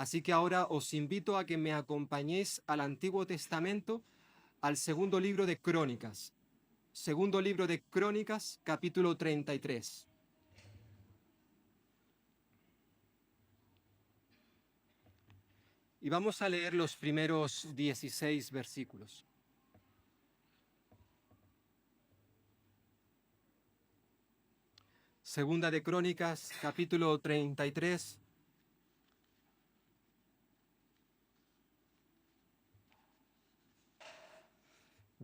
Así que ahora os invito a que me acompañéis al Antiguo Testamento, al segundo libro de Crónicas. Segundo libro de Crónicas, capítulo 33. Y vamos a leer los primeros 16 versículos. Segunda de Crónicas, capítulo 33.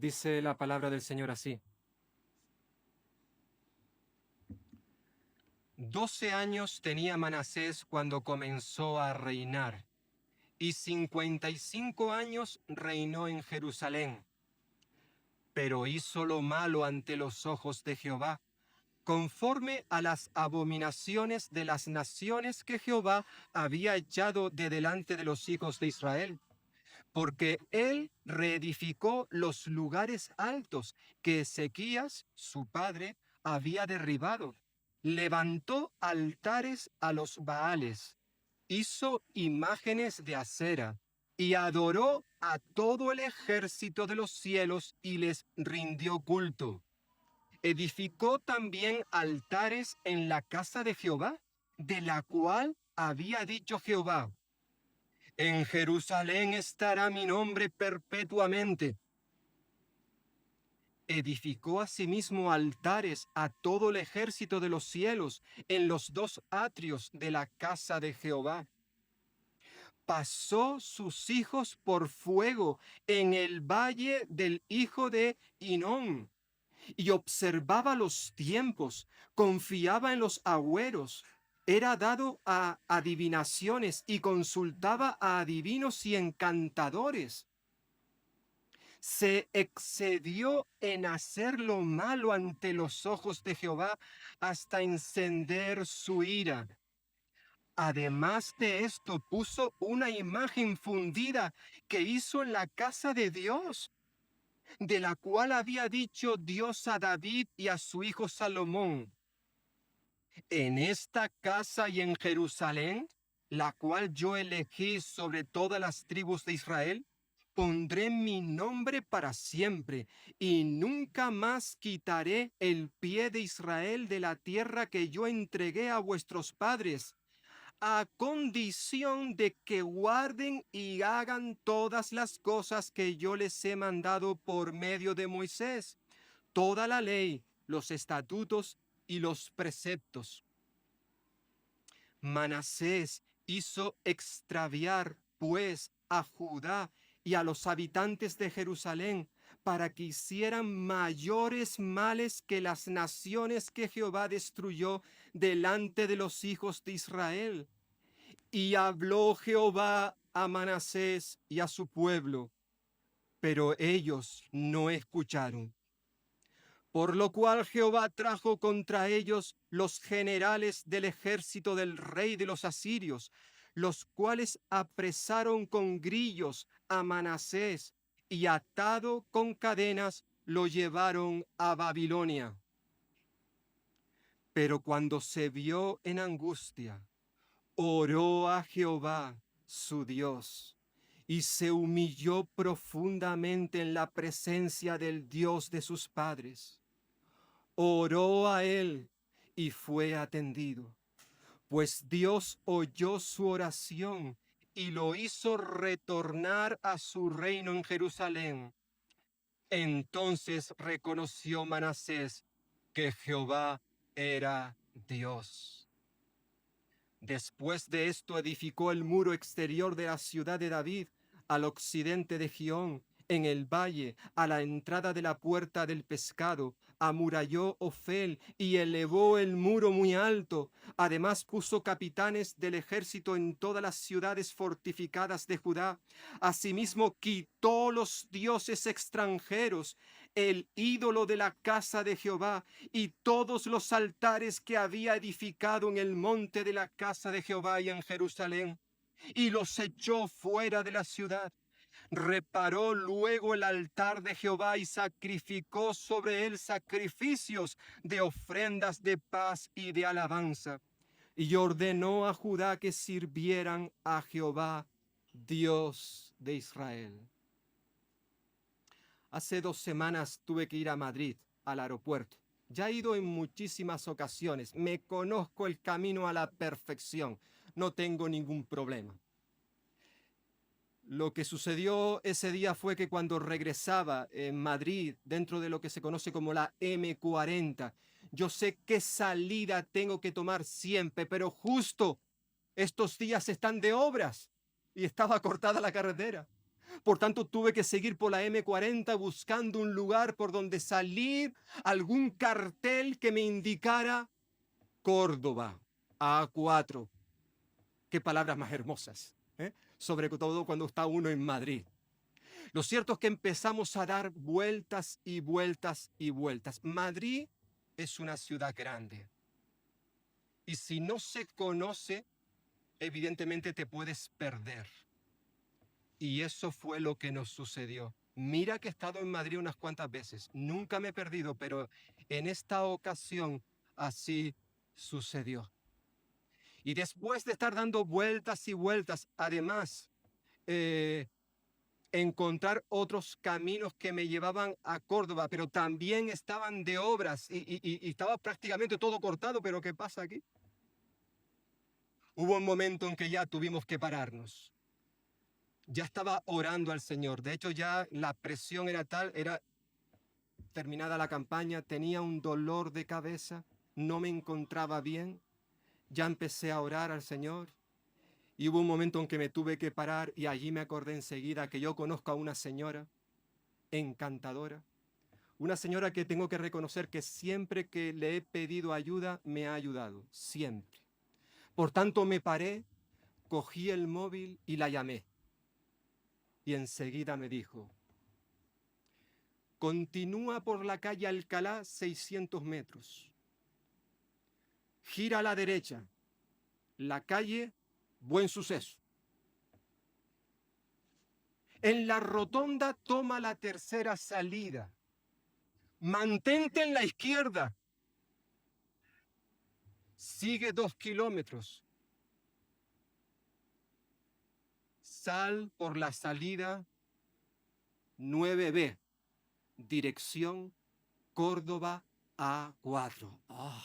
Dice la palabra del Señor así: 12 años tenía Manasés cuando comenzó a reinar, y 55 años reinó en Jerusalén. Pero hizo lo malo ante los ojos de Jehová, conforme a las abominaciones de las naciones que Jehová había echado de delante de los hijos de Israel, porque él reedificó los lugares altos que Ezequías, su padre, había derribado. Levantó altares a los Baales, hizo imágenes de acera y adoró a todo el ejército de los cielos y les rindió culto. Edificó también altares en la casa de Jehová, de la cual había dicho Jehová: en Jerusalén estará mi nombre perpetuamente. Edificó asimismo altares a todo el ejército de los cielos en los dos atrios de la casa de Jehová. Pasó sus hijos por fuego en el valle del hijo de Hinón, y observaba los tiempos, confiaba en los agüeros, era dado a adivinaciones y consultaba a adivinos y encantadores. Se excedió en hacer lo malo ante los ojos de Jehová hasta encender su ira. Además de esto, puso una imagen fundida que hizo en la casa de Dios, de la cual había dicho Dios a David y a su hijo Salomón: en esta casa y en Jerusalén, la cual yo elegí sobre todas las tribus de Israel, pondré mi nombre para siempre, y nunca más quitaré el pie de Israel de la tierra que yo entregué a vuestros padres, a condición de que guarden y hagan todas las cosas que yo les he mandado por medio de Moisés, toda la ley, los estatutos y los preceptos. Manasés hizo extraviar, pues, a Judá y a los habitantes de Jerusalén, para que hicieran mayores males que las naciones que Jehová destruyó delante de los hijos de Israel. Y habló Jehová a Manasés y a su pueblo, pero ellos no escucharon. Por lo cual Jehová trajo contra ellos los generales del ejército del rey de los asirios, los cuales apresaron con grillos a Manasés y atado con cadenas lo llevaron a Babilonia. Pero cuando se vio en angustia, oró a Jehová, su Dios, y se humilló profundamente en la presencia del Dios de sus padres. Oró a él y fue atendido, pues Dios oyó su oración y lo hizo retornar a su reino en Jerusalén. Entonces reconoció Manasés que Jehová era Dios. Después de esto edificó el muro exterior de la ciudad de David al occidente de Gihón, en el valle, a la entrada de la puerta del pescado, amuralló Ofel y elevó el muro muy alto. Además puso capitanes del ejército en todas las ciudades fortificadas de Judá. Asimismo quitó los dioses extranjeros, el ídolo de la casa de Jehová y todos los altares que había edificado en el monte de la casa de Jehová y en Jerusalén, y los echó fuera de la ciudad. Reparó luego el altar de Jehová y sacrificó sobre él sacrificios de ofrendas de paz y de alabanza. y ordenó a Judá que sirvieran a Jehová, Dios de Israel. Hace 2 semanas tuve que ir a Madrid, al aeropuerto. Ya he ido en muchísimas ocasiones. Me conozco el camino a la perfección. No tengo ningún problema. Lo que sucedió ese día fue que cuando regresaba en Madrid, dentro de lo que se conoce como la M40, yo sé qué salida tengo que tomar siempre, pero justo estos días están de obras y estaba cortada la carretera. Por tanto, tuve que seguir por la M40 buscando un lugar por donde salir, algún cartel que me indicara Córdoba, A4. Qué palabras más hermosas, ¿eh? Sobre todo cuando está uno en Madrid. Lo cierto es que empezamos a dar vueltas y vueltas y vueltas. Madrid es una ciudad grande. Y si no se conoce, evidentemente te puedes perder. Y eso fue lo que nos sucedió. Mira que he estado en Madrid unas cuantas veces. Nunca me he perdido, pero en esta ocasión así sucedió. Y después de estar dando vueltas y vueltas, además, encontrar otros caminos que me llevaban a Córdoba, pero también estaban de obras y estaba prácticamente todo cortado. Pero ¿qué pasa aquí? Hubo un momento en que ya tuvimos que pararnos. Ya estaba orando al Señor. De hecho, ya la presión era tal, era terminada la campaña, tenía un dolor de cabeza, no me encontraba bien. Ya empecé a orar al Señor. Y hubo un momento en que me tuve que parar y allí me acordé enseguida que yo conozco a una señora encantadora, una señora que tengo que reconocer que siempre que le he pedido ayuda, me ha ayudado, siempre. Por tanto, me paré, cogí el móvil y la llamé. Y enseguida me dijo: continúa por la calle Alcalá 600 metros. Gira a la derecha, la calle Buen Suceso. En la rotonda toma la tercera salida. Mantente en la izquierda. Sigue 2 kilómetros. Sal por la salida 9B. Dirección Córdoba A4. Oh,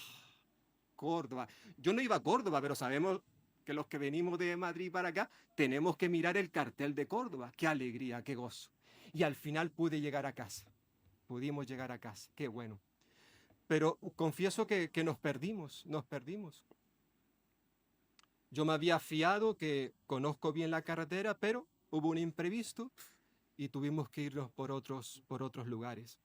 Córdoba. Yo no iba a Córdoba, pero sabemos que los que venimos de Madrid para acá tenemos que mirar el cartel de Córdoba. Qué alegría, qué gozo. Y al final pude llegar a casa. Pudimos llegar a casa. Qué bueno. Pero confieso que nos perdimos, nos perdimos. Yo me había fiado que conozco bien la carretera, pero hubo un imprevisto y tuvimos que irnos por otros lugares.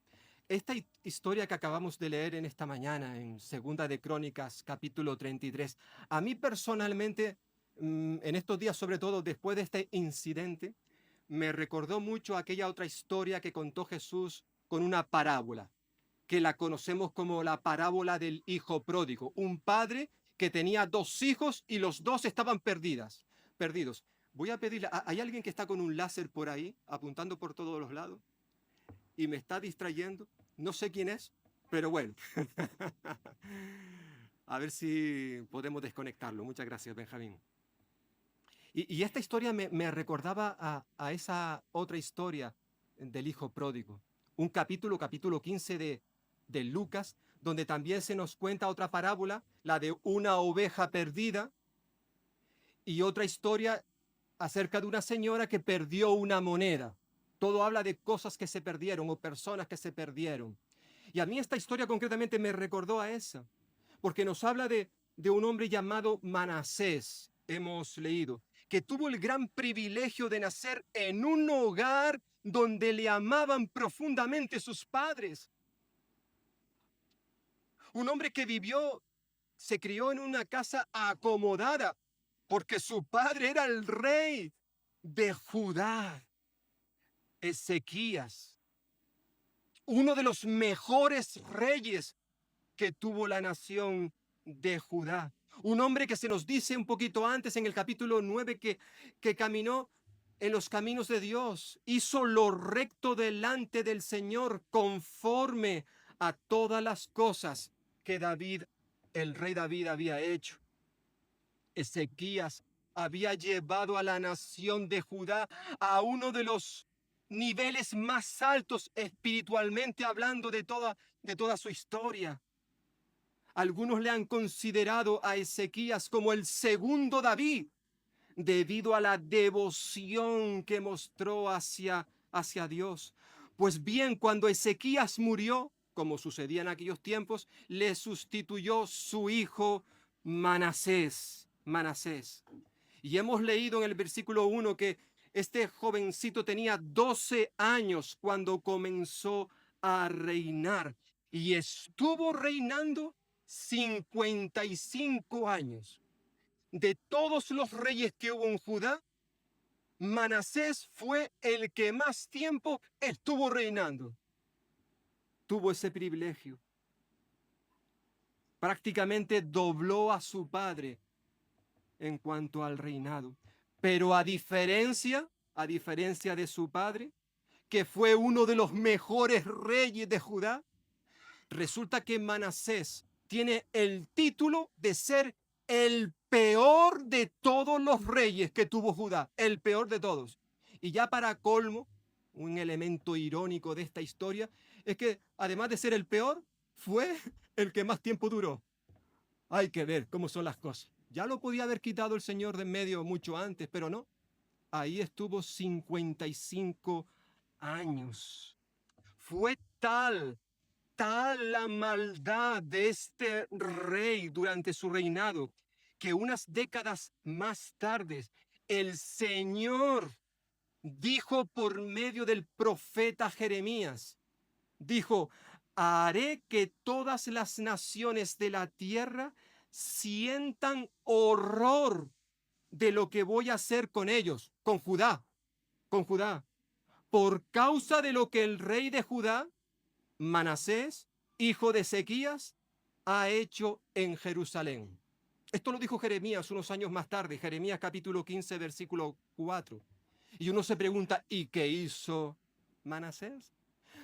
Esta historia que acabamos de leer en esta mañana, en Segunda de Crónicas, capítulo 33, a mí personalmente, en estos días, sobre todo después de este incidente, me recordó mucho aquella otra historia que contó Jesús con una parábola, que la conocemos como la parábola del hijo pródigo. Un padre que tenía 2 hijos y los 2 estaban perdidos. Voy a pedirle, ¿hay alguien que está con un láser por ahí, apuntando por todos los lados? Y me está distrayendo. No sé quién es, pero bueno. A ver si podemos desconectarlo. Muchas gracias, Benjamín. Y esta historia me recordaba a esa otra historia del hijo pródigo. Un capítulo 15 de Lucas, donde también se nos cuenta otra parábola, la de una oveja perdida, y otra historia acerca de una señora que perdió una moneda. Todo habla de cosas que se perdieron o personas que se perdieron. Y a mí esta historia concretamente me recordó a esa, porque nos habla de un hombre llamado Manasés, hemos leído, que tuvo el gran privilegio de nacer en un hogar donde le amaban profundamente sus padres. Un hombre que se crió en una casa acomodada, porque su padre era el rey de Judá, Ezequías, uno de los mejores reyes que tuvo la nación de Judá. Un hombre que se nos dice un poquito antes en el capítulo 9 que caminó en los caminos de Dios, hizo lo recto delante del Señor conforme a todas las cosas que el rey David había hecho. Ezequías había llevado a la nación de Judá a uno de los niveles más altos espiritualmente hablando de toda su historia. Algunos le han considerado a Ezequías como el segundo David, debido a la devoción que mostró hacia Dios. Pues bien, cuando Ezequías murió, como sucedía en aquellos tiempos, le sustituyó su hijo Manasés. Y hemos leído en el versículo 1 que este jovencito tenía 12 años cuando comenzó a reinar y estuvo reinando 55 años. De todos los reyes que hubo en Judá, Manasés fue el que más tiempo estuvo reinando. Tuvo ese privilegio. Prácticamente dobló a su padre en cuanto al reinado. Pero a diferencia de su padre, que fue uno de los mejores reyes de Judá, resulta que Manasés tiene el título de ser el peor de todos los reyes que tuvo Judá, el peor de todos. Y ya para colmo, un elemento irónico de esta historia es que además de ser el peor, fue el que más tiempo duró. Hay que ver cómo son las cosas. Ya lo podía haber quitado el Señor de en medio mucho antes, pero no. Ahí estuvo 55 años. Fue tal la maldad de este rey durante su reinado, que unas décadas más tarde el Señor dijo por medio del profeta Jeremías, dijo, haré que todas las naciones de la tierra sientan horror de lo que voy a hacer con ellos, con Judá, por causa de lo que el rey de Judá, Manasés, hijo de Ezequías, ha hecho en Jerusalén. Esto lo dijo Jeremías unos años más tarde, Jeremías capítulo 15, versículo 4. Y uno se pregunta, ¿y qué hizo Manasés?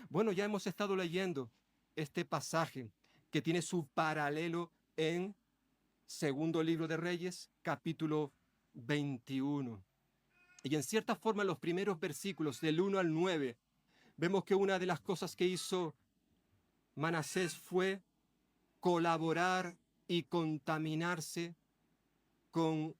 Bueno, ya hemos estado leyendo este pasaje que tiene su paralelo en Segundo Libro de Reyes, capítulo 21. Y en cierta forma, en los primeros versículos del 1 al 9, vemos que una de las cosas que hizo Manasés fue colaborar y contaminarse con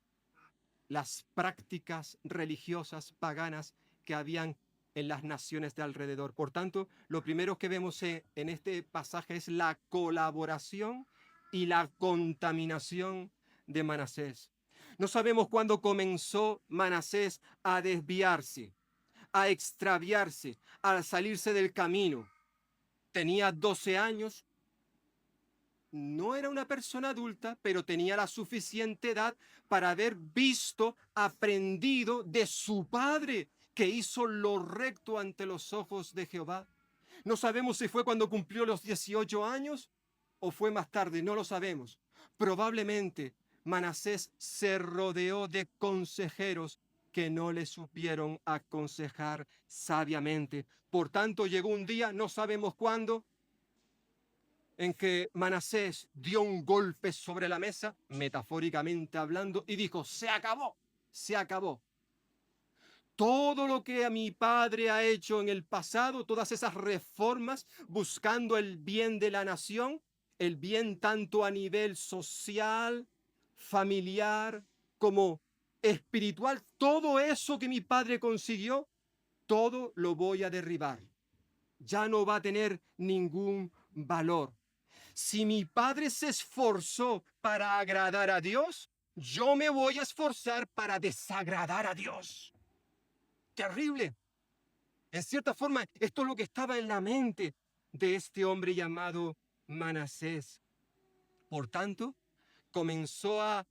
las prácticas religiosas paganas que habían en las naciones de alrededor. Por tanto, lo primero que vemos en este pasaje es la colaboración y la contaminación de Manasés. No sabemos cuándo comenzó Manasés a desviarse, a extraviarse, a salirse del camino. Tenía 12 años, no era una persona adulta, pero tenía la suficiente edad para haber visto, aprendido de su padre, que hizo lo recto ante los ojos de Jehová. No sabemos si fue cuando cumplió los 18 años o fue más tarde, no lo sabemos. Probablemente Manasés se rodeó de consejeros que no le supieron aconsejar sabiamente. Por tanto, llegó un día, no sabemos cuándo, en que Manasés dio un golpe sobre la mesa, metafóricamente hablando, y dijo, se acabó, se acabó. Todo lo que a mi padre ha hecho en el pasado, todas esas reformas buscando el bien de la nación, el bien tanto a nivel social, familiar, como espiritual, todo eso que mi padre consiguió, todo lo voy a derribar. Ya no va a tener ningún valor. Si mi padre se esforzó para agradar a Dios, yo me voy a esforzar para desagradar a Dios. Terrible. En cierta forma, esto es lo que estaba en la mente de este hombre llamado Manasés. Por tanto, comenzó a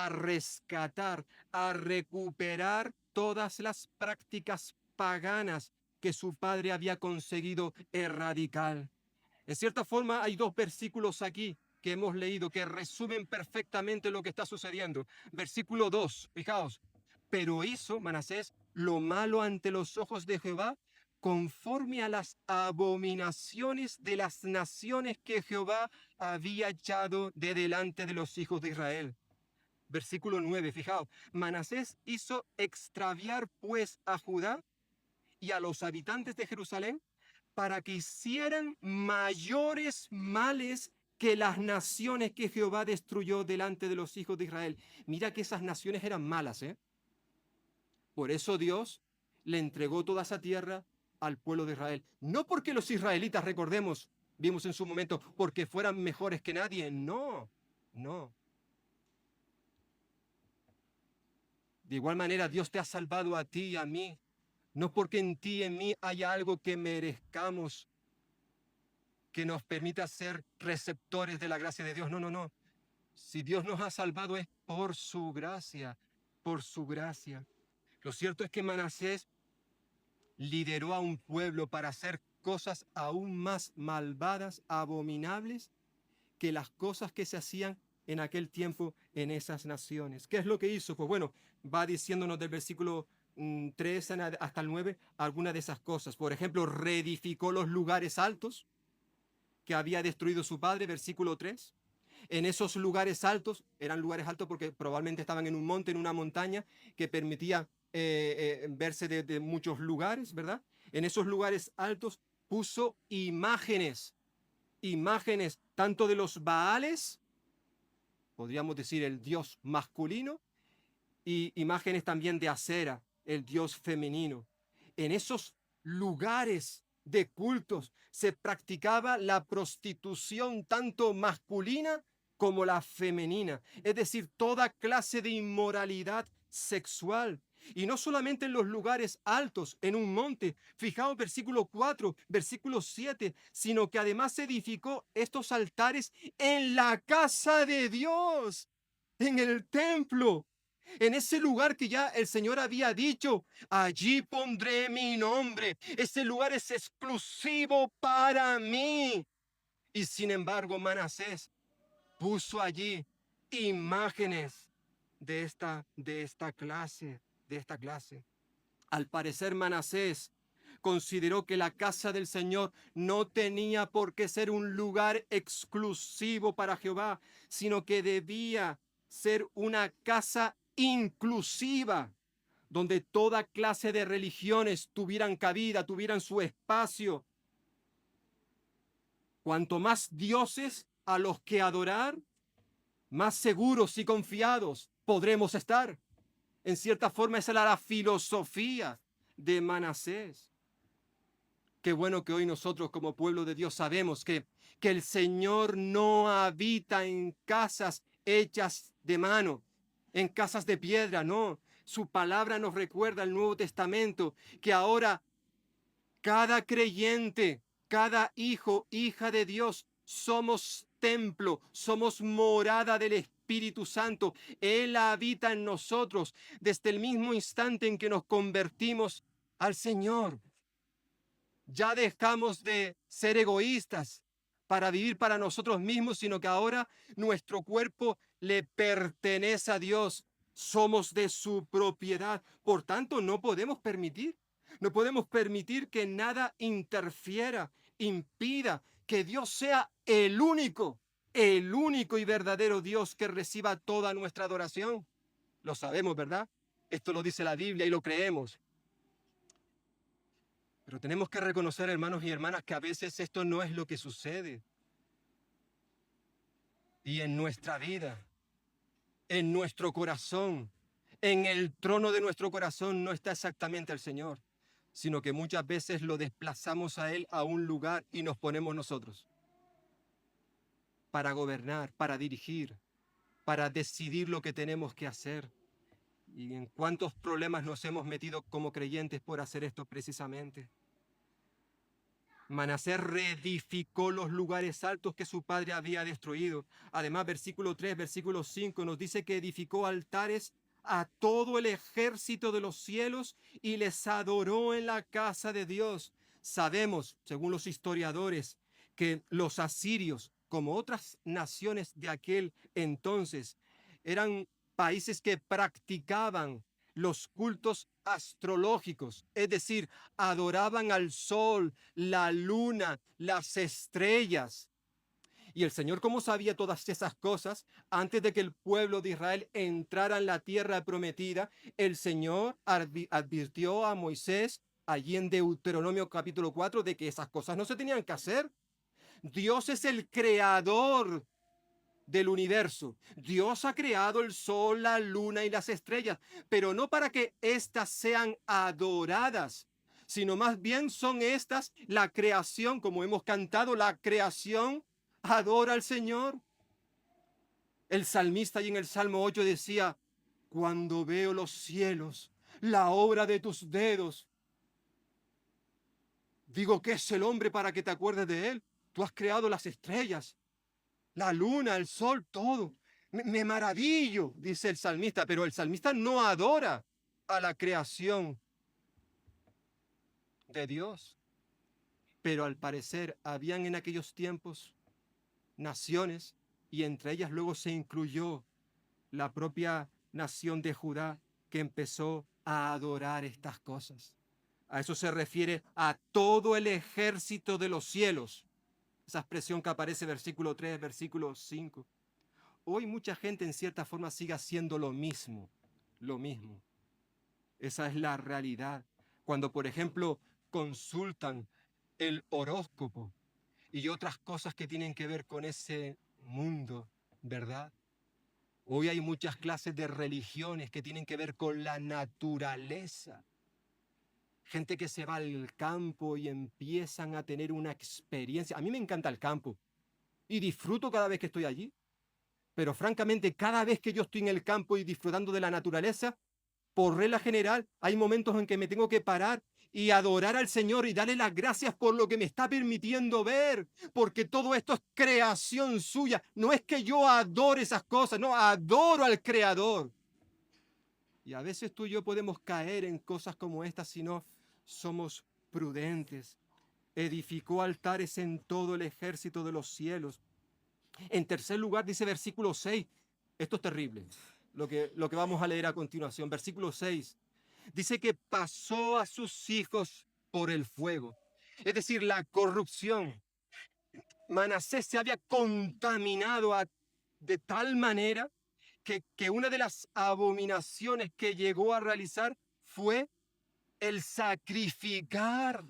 rescatar, a recuperar todas las prácticas paganas que su padre había conseguido erradicar. En cierta forma, hay dos versículos aquí que hemos leído que resumen perfectamente lo que está sucediendo. Versículo 2, fijaos, pero hizo Manasés lo malo ante los ojos de Jehová, conforme a las abominaciones de las naciones que Jehová había echado de delante de los hijos de Israel. Versículo 9, fijaos, Manasés hizo extraviar pues a Judá y a los habitantes de Jerusalén para que hicieran mayores males que las naciones que Jehová destruyó delante de los hijos de Israel. Mira que esas naciones eran malas, ¿eh? Por eso Dios le entregó toda esa tierra al pueblo de Israel. No porque los israelitas, recordemos, vimos en su momento, porque fueran mejores que nadie. No, no. De igual manera, Dios te ha salvado a ti y a mí. No porque en ti y en mí haya algo que merezcamos, que nos permita ser receptores de la gracia de Dios. No, no, no. Si Dios nos ha salvado es por su gracia, por su gracia. Lo cierto es que Manasés lideró a un pueblo para hacer cosas aún más malvadas, abominables, que las cosas que se hacían en aquel tiempo en esas naciones. ¿Qué es lo que hizo? Pues bueno, va diciéndonos del versículo 3 hasta el 9 algunas de esas cosas. Por ejemplo, reedificó los lugares altos que había destruido su padre, versículo 3. En esos lugares altos, eran lugares altos porque probablemente estaban en un monte, en una montaña, que permitía verse de muchos lugares, ¿verdad? En esos lugares altos puso imágenes, imágenes tanto de los Baales, podríamos decir el dios masculino, y imágenes también de Acera, el dios femenino. En esos lugares de cultos se practicaba la prostitución tanto masculina como la femenina, es decir, toda clase de inmoralidad sexual. Y no solamente en los lugares altos, en un monte, fijaos versículo 4, versículo 7, sino que además se edificó estos altares en la casa de Dios, en el templo, en ese lugar que ya el Señor había dicho, allí pondré mi nombre. Ese lugar es exclusivo para mí. Y sin embargo, Manasés puso allí imágenes de esta clase. Al parecer, Manasés consideró que la casa del Señor no tenía por qué ser un lugar exclusivo para Jehová, sino que debía ser una casa inclusiva, donde toda clase de religiones tuvieran cabida, tuvieran su espacio. Cuanto más dioses a los que adorar, más seguros y confiados podremos estar. En cierta forma, esa era la filosofía de Manasés. Qué bueno que hoy nosotros como pueblo de Dios sabemos que el Señor no habita en casas hechas de mano, en casas de piedra, no. Su palabra nos recuerda el Nuevo Testamento que ahora cada creyente, cada hijo, hija de Dios, somos templo, somos morada del Espíritu Santo. Él habita en nosotros desde el mismo instante en que nos convertimos al Señor. Ya dejamos de ser egoístas para vivir para nosotros mismos, sino que ahora nuestro cuerpo le pertenece a Dios. Somos de su propiedad. Por tanto, no podemos permitir que nada interfiera, impida que Dios sea el único y verdadero Dios que reciba toda nuestra adoración. Lo sabemos, ¿verdad? Esto lo dice la Biblia y lo creemos. Pero tenemos que reconocer, hermanos y hermanas, que a veces esto no es lo que sucede. Y en nuestra vida, en nuestro corazón, en el trono de nuestro corazón no está exactamente el Señor, sino que muchas veces lo desplazamos a Él a un lugar y nos ponemos nosotros para gobernar, para dirigir, para decidir lo que tenemos que hacer. Y en cuántos problemas nos hemos metido como creyentes por hacer esto precisamente. Manasés reedificó los lugares altos que su padre había destruido. Además, versículo 3, versículo 5 nos dice que edificó altares a todo el ejército de los cielos y les adoró en la casa de Dios. Sabemos, según los historiadores, que los asirios, como otras naciones de aquel entonces, eran países que practicaban los cultos astrológicos, es decir, adoraban al sol, la luna, las estrellas. Y el Señor, como sabía todas esas cosas, antes de que el pueblo de Israel entrara en la tierra prometida, el Señor advirtió a Moisés allí en Deuteronomio capítulo 4 de que esas cosas no se tenían que hacer. Dios es el creador del universo. Dios ha creado el sol, la luna y las estrellas, pero no para que éstas sean adoradas, sino más bien son estas la creación, como hemos cantado, la creación adora al Señor. El salmista y en el Salmo 8 decía, cuando veo los cielos, la obra de tus dedos, digo, ¿qué es el hombre para que te acuerdes de él? Tú has creado las estrellas, la luna, el sol, todo. Me maravillo, dice el salmista, pero el salmista no adora a la creación de Dios. Pero al parecer habían en aquellos tiempos naciones y entre ellas luego se incluyó la propia nación de Judá que empezó a adorar estas cosas. A eso se refiere a todo el ejército de los cielos. Esa expresión que aparece versículo 3, versículo 5. Hoy mucha gente en cierta forma sigue haciendo lo mismo, lo mismo. Esa es la realidad. Cuando, por ejemplo, consultan el horóscopo y otras cosas que tienen que ver con ese mundo, ¿verdad? Hoy hay muchas clases de religiones que tienen que ver con la naturaleza. Gente que se va al campo y empiezan a tener una experiencia. A mí me encanta el campo y disfruto cada vez que estoy allí. Pero francamente, cada vez que yo estoy en el campo y disfrutando de la naturaleza, por regla general, hay momentos en que me tengo que parar y adorar al Señor y darle las gracias por lo que me está permitiendo ver, porque todo esto es creación suya. No es que yo adore esas cosas, no, adoro al Creador. Y a veces tú y yo podemos caer en cosas como estas si no somos prudentes. Edificó altares en todo el ejército de los cielos. En tercer lugar, dice versículo 6, esto es terrible, lo que vamos a leer a continuación, versículo 6, dice que pasó a sus hijos por el fuego, es decir, la corrupción. Manasés se había contaminado de tal manera que una de las abominaciones que llegó a realizar fue el sacrificar,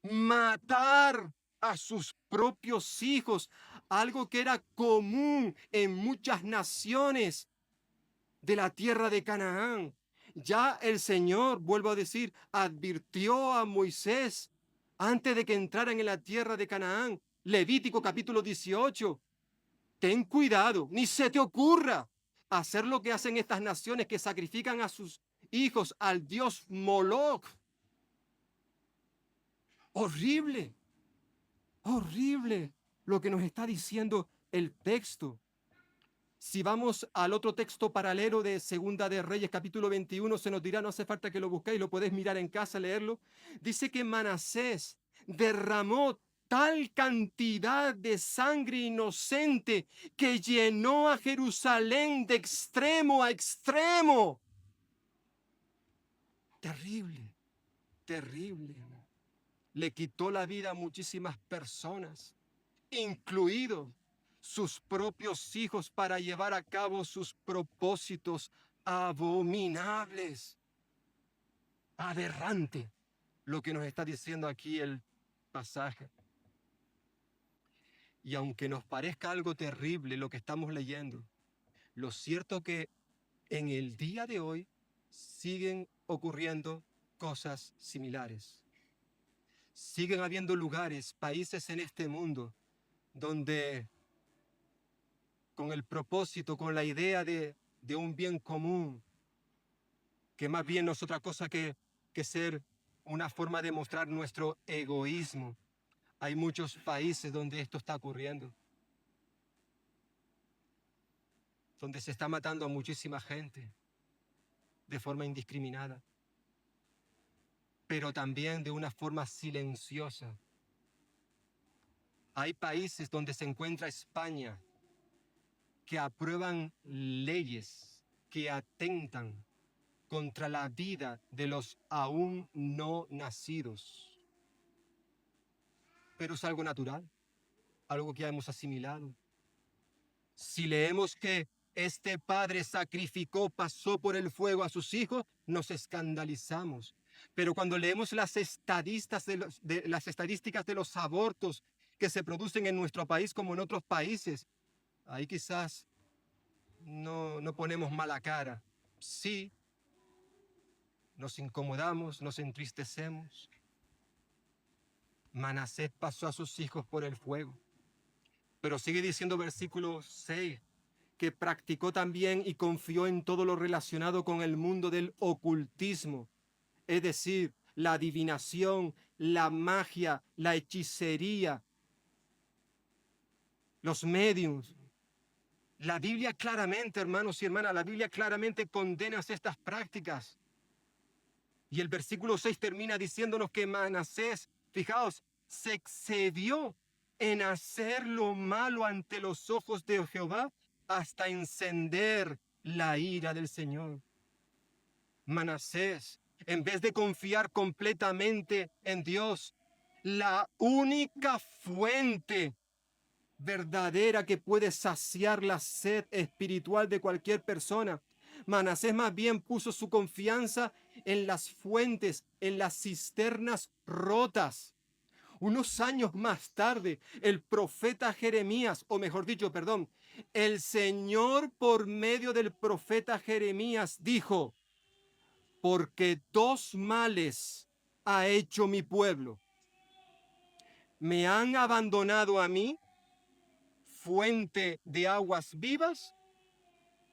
matar a sus propios hijos, algo que era común en muchas naciones de la tierra de Canaán. Ya el Señor, vuelvo a decir, advirtió a Moisés antes de que entraran en la tierra de Canaán. Levítico capítulo 18. Ten cuidado, ni se te ocurra hacer lo que hacen estas naciones que sacrifican a sus hijos al dios Moloch. Horrible, horrible lo que nos está diciendo el texto. Si vamos al otro texto paralelo de Segunda de Reyes, capítulo 21, se nos dirá, no hace falta que lo busquéis, lo podéis mirar en casa, leerlo. Dice que Manasés derramó tal cantidad de sangre inocente que llenó a Jerusalén de extremo a extremo. Terrible, terrible. Le quitó la vida a muchísimas personas, incluidos sus propios hijos, para llevar a cabo sus propósitos abominables. Aberrante lo que nos está diciendo aquí el pasaje. Y aunque nos parezca algo terrible lo que estamos leyendo, lo cierto que en el día de hoy siguen ocurriendo cosas similares. Siguen habiendo lugares, países en este mundo donde con el propósito, con la idea de un bien común, que más bien no es otra cosa que ser una forma de mostrar nuestro egoísmo. Hay muchos países donde esto está ocurriendo, donde se está matando a muchísima gente de forma indiscriminada, pero también de una forma silenciosa. Hay países donde se encuentra España que aprueban leyes que atentan contra la vida de los aún no nacidos. Pero es algo natural. algo que ya hemos asimilado. Si leemos que este padre sacrificó, pasó por el fuego a sus hijos, nos escandalizamos. Pero cuando leemos las las estadísticas de los abortos que se producen en nuestro país como en otros países, ahí quizás no ponemos mala cara. Sí, nos incomodamos, nos entristecemos. Manasés pasó a sus hijos por el fuego. Pero sigue diciendo versículo 6, que practicó también y confió en todo lo relacionado con el mundo del ocultismo, es decir, la adivinación, la magia, la hechicería, los mediums. La Biblia claramente, hermanos y hermanas, la Biblia claramente condena estas prácticas. Y el versículo 6 termina diciéndonos que Manasés, fijaos, se excedió en hacer lo malo ante los ojos de Jehová hasta encender la ira del Señor. Manasés, en vez de confiar completamente en Dios, la única fuente verdadera que puede saciar la sed espiritual de cualquier persona, Manasés más bien puso su confianza en las fuentes, en las cisternas rotas. Unos años más tarde, el profeta Jeremías, o mejor dicho, perdón, el Señor por medio del profeta Jeremías dijo: porque dos males ha hecho mi pueblo. Me han abandonado a mí, fuente de aguas vivas,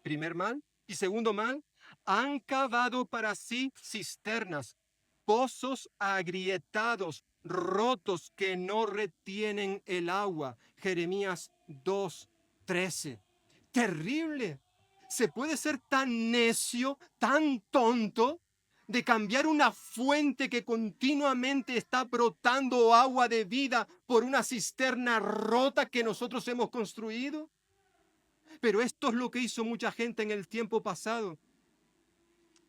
primer mal, y segundo mal, han cavado para sí cisternas, pozos agrietados, rotos que no retienen el agua. Jeremías 2:13. Terrible. ¿Se puede ser tan necio, tan tonto, de cambiar una fuente que continuamente está brotando agua de vida por una cisterna rota que nosotros hemos construido? Pero esto es lo que hizo mucha gente en el tiempo pasado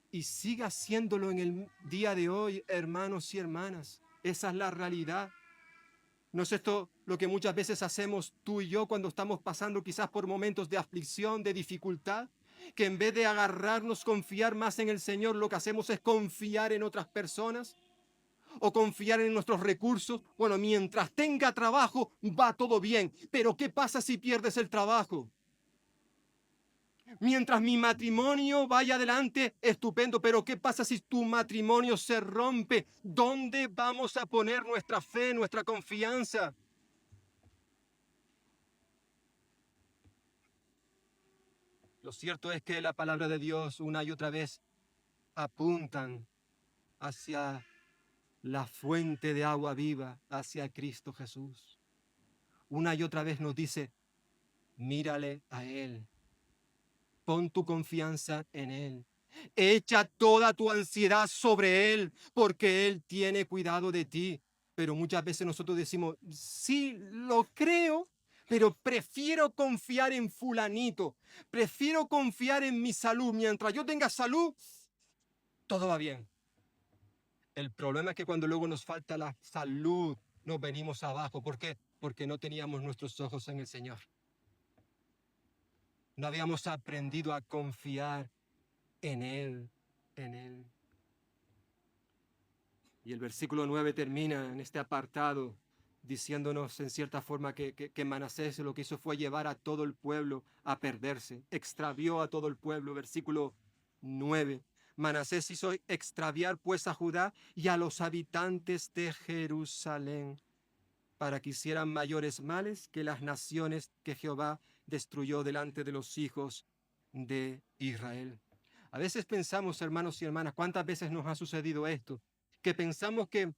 y sigue haciéndolo en el día de hoy, hermanos y hermanas. Esa es la realidad. ¿No es esto lo que muchas veces hacemos tú y yo cuando estamos pasando quizás por momentos de aflicción, de dificultad? Que en vez de agarrarnos, confiar más en el Señor, lo que hacemos es confiar en otras personas o confiar en nuestros recursos. Bueno, mientras tenga trabajo, va todo bien. Pero ¿qué pasa si pierdes el trabajo? Mientras mi matrimonio vaya adelante, estupendo, pero ¿qué pasa si tu matrimonio se rompe? ¿Dónde vamos a poner nuestra fe, nuestra confianza? Lo cierto es que la palabra de Dios una y otra vez apuntan hacia la fuente de agua viva, hacia Cristo Jesús. Una y otra vez nos dice: mírale a Él, pon tu confianza en Él. Echa toda tu ansiedad sobre Él, porque Él tiene cuidado de ti. Pero muchas veces nosotros decimos: sí, lo creo, pero prefiero confiar en fulanito, prefiero confiar en mi salud. Mientras yo tenga salud, todo va bien. El problema es que cuando luego nos falta la salud, nos venimos abajo. ¿Por qué? Porque no teníamos nuestros ojos en el Señor. No habíamos aprendido a confiar en Él, en Él. Y el versículo 9 termina en este apartado diciéndonos en cierta forma que Manasés lo que hizo fue llevar a todo el pueblo a perderse, extravió a todo el pueblo. Versículo 9. Manasés hizo extraviar pues a Judá y a los habitantes de Jerusalén para que hicieran mayores males que las naciones que Jehová destruyó delante de los hijos de Israel. A veces pensamos, hermanos y hermanas, ¿cuántas veces nos ha sucedido esto? Que pensamos que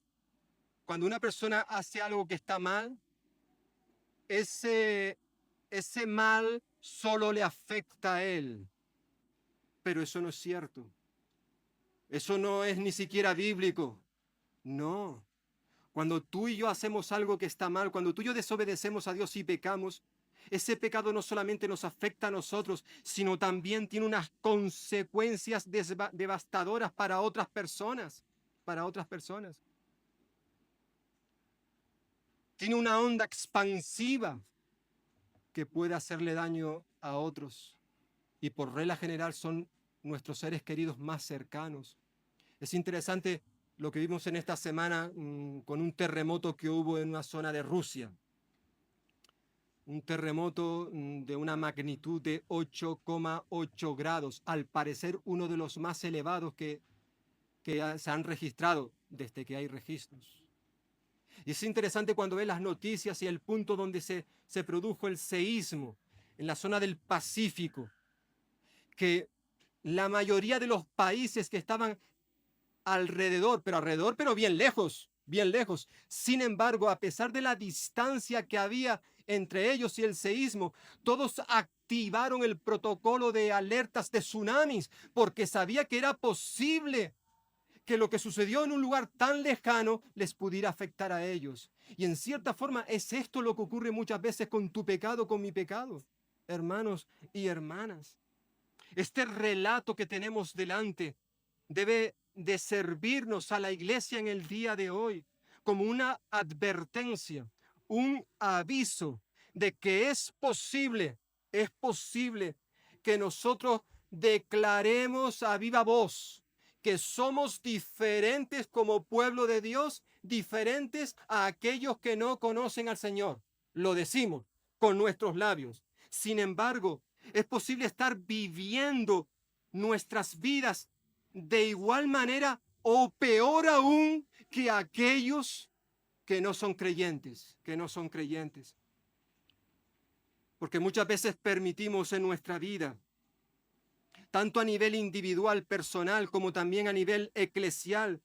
cuando una persona hace algo que está mal, ese mal solo le afecta a él. Pero eso no es cierto. Eso no es ni siquiera bíblico. No. Cuando tú y yo hacemos algo que está mal, cuando tú y yo desobedecemos a Dios y pecamos, ese pecado no solamente nos afecta a nosotros, sino también tiene unas consecuencias devastadoras para otras personas, para otras personas. tiene una onda expansiva que puede hacerle daño a otros. Y por regla general son nuestros seres queridos más cercanos. Es interesante lo que vimos en esta semana con un terremoto que hubo en una zona de Rusia. Un terremoto de una magnitud de 8,8 grados, al parecer uno de los más elevados que se han registrado desde que hay registros. Y es interesante cuando ves las noticias y el punto donde se produjo el seísmo, en la zona del Pacífico, que la mayoría de los países que estaban alrededor, pero bien lejos, bien lejos. Sin embargo, a pesar de la distancia que había entre ellos y el seísmo, todos activaron el protocolo de alertas de tsunamis, porque sabía que era posible que lo que sucedió en un lugar tan lejano les pudiera afectar a ellos. Y en cierta forma es esto lo que ocurre muchas veces con tu pecado, con mi pecado, hermanos y hermanas. Este relato que tenemos delante debe de servirnos a la iglesia en el día de hoy como una advertencia, un aviso de que es posible que nosotros declaremos a viva voz que somos diferentes como pueblo de Dios, diferentes a aquellos que no conocen al Señor. Lo decimos con nuestros labios. Sin embargo, es posible estar viviendo nuestras vidas de igual manera o peor aún que aquellos que no son creyentes, Porque muchas veces permitimos en nuestra vida, tanto a nivel individual, personal, como también a nivel eclesial,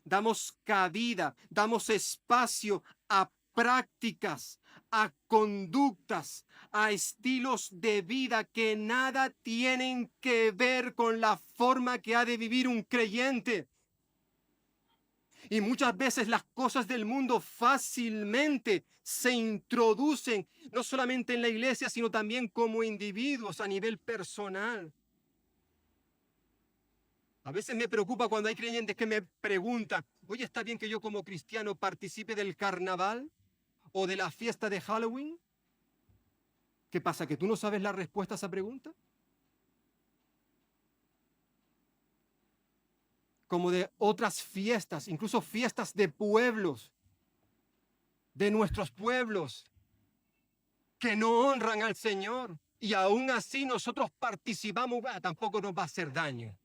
damos cabida, damos espacio a prácticas, a conductas, a estilos de vida que nada tienen que ver con la forma que ha de vivir un creyente. Y muchas veces las cosas del mundo fácilmente se introducen, no solamente en la iglesia, sino también como individuos a nivel personal. A veces me preocupa cuando hay creyentes que me preguntan, oye, ¿está bien que yo como cristiano participe del carnaval o de la fiesta de Halloween? ¿Qué pasa? ¿Que tú no sabes la respuesta a esa pregunta? Como de otras fiestas, incluso fiestas de pueblos, de nuestros pueblos, que no honran al Señor. Y aún así nosotros participamos, tampoco nos va a hacer daño.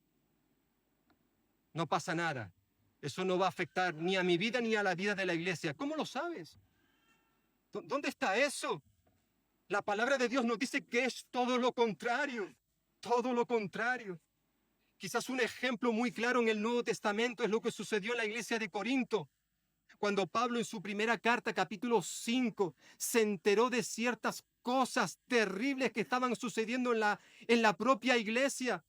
No pasa nada. Eso no va a afectar ni a mi vida ni a la vida de la iglesia. ¿Cómo lo sabes? ¿Dónde está eso? La palabra de Dios nos dice que es todo lo contrario. Todo lo contrario. Quizás un ejemplo muy claro en el Nuevo Testamento es lo que sucedió en la iglesia de Corinto. Cuando Pablo en su primera carta, capítulo 5, se enteró de ciertas cosas terribles que estaban sucediendo en la propia iglesia.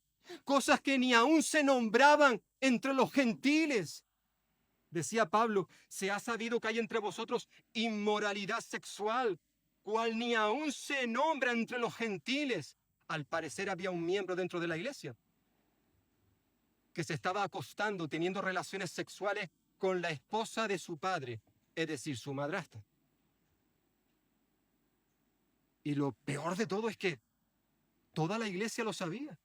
Cosas que ni aún se nombraban entre los gentiles. Decía Pablo, se ha sabido que hay entre vosotros inmoralidad sexual, cual ni aún se nombra entre los gentiles. Al parecer había un miembro dentro de la iglesia que se estaba acostando, teniendo relaciones sexuales con la esposa de su padre, es decir, su madrastra. Y lo peor de todo es que toda la iglesia lo sabía.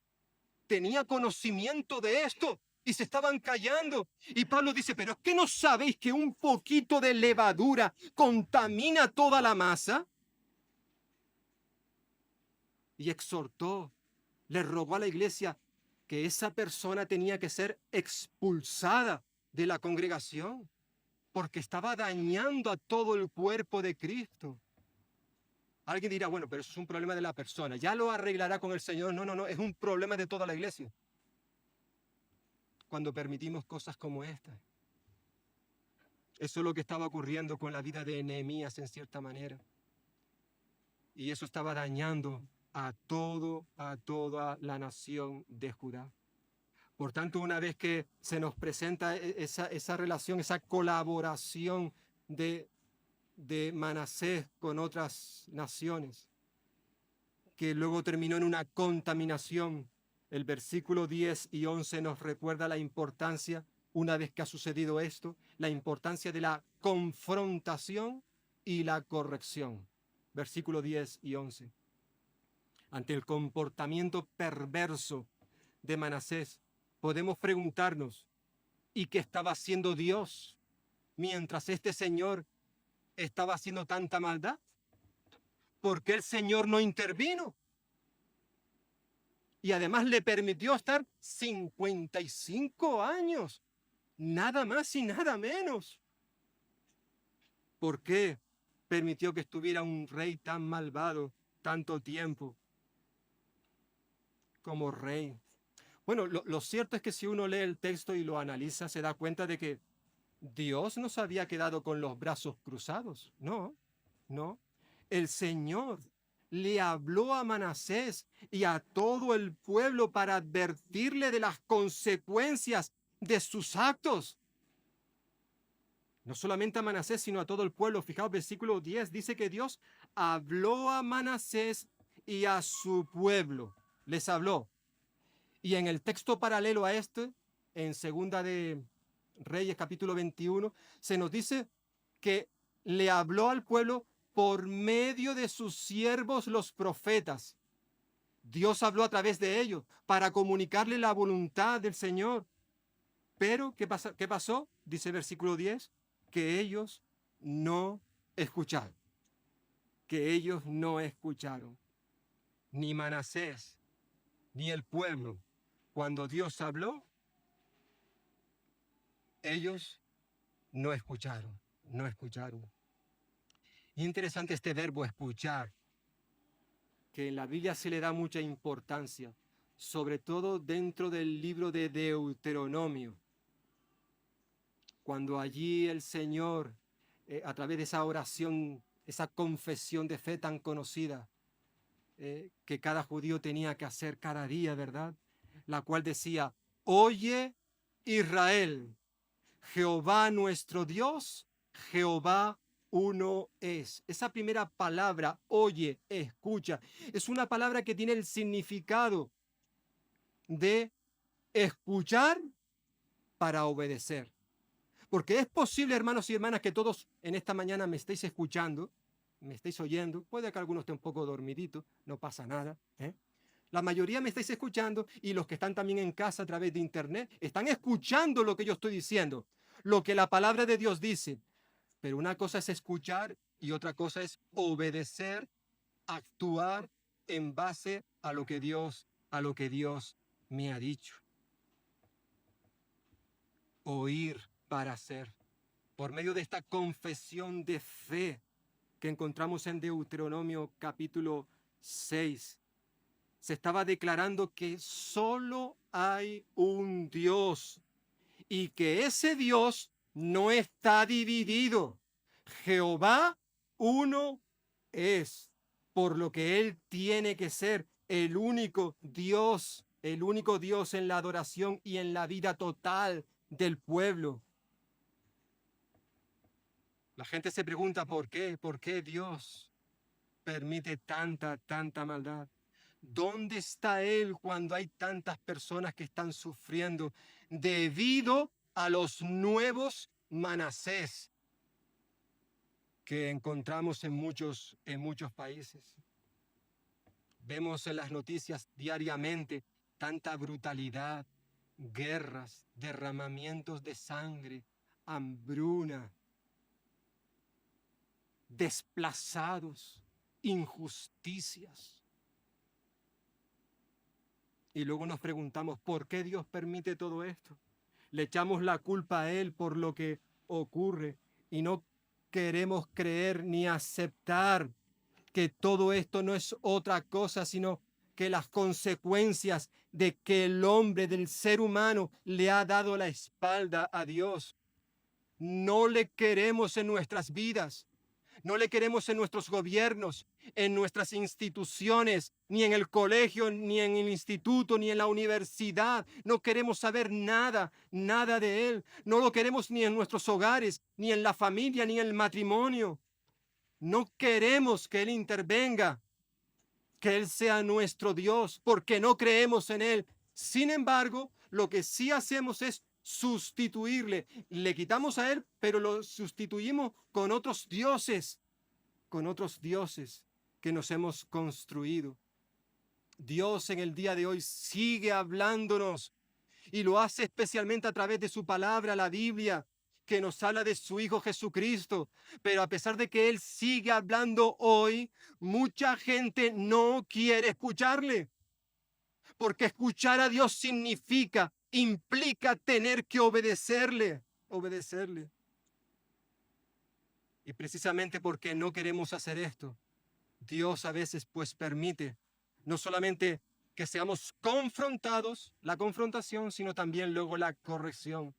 Tenía conocimiento de esto y se estaban callando. Y Pablo dice, pero ¿es que no sabéis que un poquito de levadura contamina toda la masa? Y exhortó, le rogó a la iglesia que esa persona tenía que ser expulsada de la congregación porque estaba dañando a todo el cuerpo de Cristo. Alguien dirá, bueno, pero eso es un problema de la persona, ya lo arreglará con el Señor. No, no, no, es un problema de toda la iglesia. Cuando permitimos cosas como esta. Eso es lo que estaba ocurriendo con la vida de Nehemías en cierta manera. Y eso estaba dañando a toda la nación de Judá. Por tanto, una vez que se nos presenta esa relación, esa colaboración de Manasés con otras naciones, que luego terminó en una contaminación, el versículo 10 y 11 nos recuerda la importancia, una vez que ha sucedido esto, la importancia de la confrontación y la corrección. Versículos 10 y 11. Ante el comportamiento perverso de Manasés, podemos preguntarnos, ¿y qué estaba haciendo Dios mientras este señor estaba haciendo tanta maldad? ¿Por qué el Señor no intervino? Y además le permitió estar 55 años, nada más y nada menos. ¿Por qué permitió que estuviera un rey tan malvado tanto tiempo como rey? Bueno, lo cierto es que si uno lee el texto y lo analiza, se da cuenta de que Dios no se había quedado con los brazos cruzados. No, no. El Señor le habló a Manasés y a todo el pueblo para advertirle de las consecuencias de sus actos. No solamente a Manasés, sino a todo el pueblo. Fijaos, versículo 10 dice que Dios habló a Manasés y a su pueblo. Les habló. Y en el texto paralelo a este, en Segunda de Reyes, capítulo 21, se nos dice que le habló al pueblo por medio de sus siervos los profetas. Dios habló a través de ellos para comunicarle la voluntad del Señor. Pero, ¿qué pasó? Dice el versículo 10, que ellos no escucharon. Que ellos no escucharon. Ni Manasés, ni el pueblo. Cuando Dios habló, ellos no escucharon, no escucharon. Interesante este verbo escuchar, que en la Biblia se le da mucha importancia, sobre todo dentro del libro de Deuteronomio, cuando allí el Señor, a través de esa oración, esa confesión de fe tan conocida, que cada judío tenía que hacer cada día, ¿verdad? La cual decía, oye Israel, Jehová nuestro Dios, Jehová uno es. Esa primera palabra, oye, escucha, es una palabra que tiene el significado de escuchar para obedecer. Porque es posible, hermanos y hermanas, que todos en esta mañana me estéis escuchando, me estéis oyendo, puede que alguno esté un poco dormidito, no pasa nada, ¿eh? La mayoría me estáis escuchando y los que están también en casa a través de internet están escuchando lo que yo estoy diciendo, lo que la palabra de Dios dice. Pero una cosa es escuchar y otra cosa es obedecer, actuar en base a lo que Dios me ha dicho. Oír para hacer. Por medio de esta confesión de fe que encontramos en Deuteronomio capítulo 6, se estaba declarando que solo hay un Dios y que ese Dios no está dividido. Jehová uno es, por lo que Él tiene que ser el único Dios en la adoración y en la vida total del pueblo. La gente se pregunta ¿por qué Dios permite tanta maldad? ¿Dónde está Él cuando hay tantas personas que están sufriendo debido a los nuevos Manasés que encontramos en muchos países? Vemos en las noticias diariamente tanta brutalidad, guerras, derramamientos de sangre, hambruna, desplazados, injusticias. Y luego nos preguntamos, ¿por qué Dios permite todo esto? Le echamos la culpa a Él por lo que ocurre y no queremos creer ni aceptar que todo esto no es otra cosa sino que las consecuencias de que el hombre, del ser humano, le ha dado la espalda a Dios. No le queremos en nuestras vidas. No le queremos en nuestros gobiernos, en nuestras instituciones, ni en el colegio, ni en el instituto, ni en la universidad. No queremos saber nada de Él. No lo queremos ni en nuestros hogares, ni en la familia, ni en el matrimonio. No queremos que Él intervenga, que Él sea nuestro Dios, porque no creemos en Él. Sin embargo, lo que sí hacemos es sustituirle. Le quitamos a Él, pero lo sustituimos con otros dioses con otros dioses que nos hemos construido. Dios en el día de hoy sigue hablándonos y lo hace especialmente a través de su palabra, la Biblia, que nos habla de su Hijo Jesucristo. Pero a pesar de que Él sigue hablando hoy, mucha gente no quiere escucharle. Porque escuchar a Dios implica tener que obedecerle. Y precisamente porque no queremos hacer esto, Dios a veces pues permite no solamente que seamos confrontados, la confrontación, sino también luego la corrección.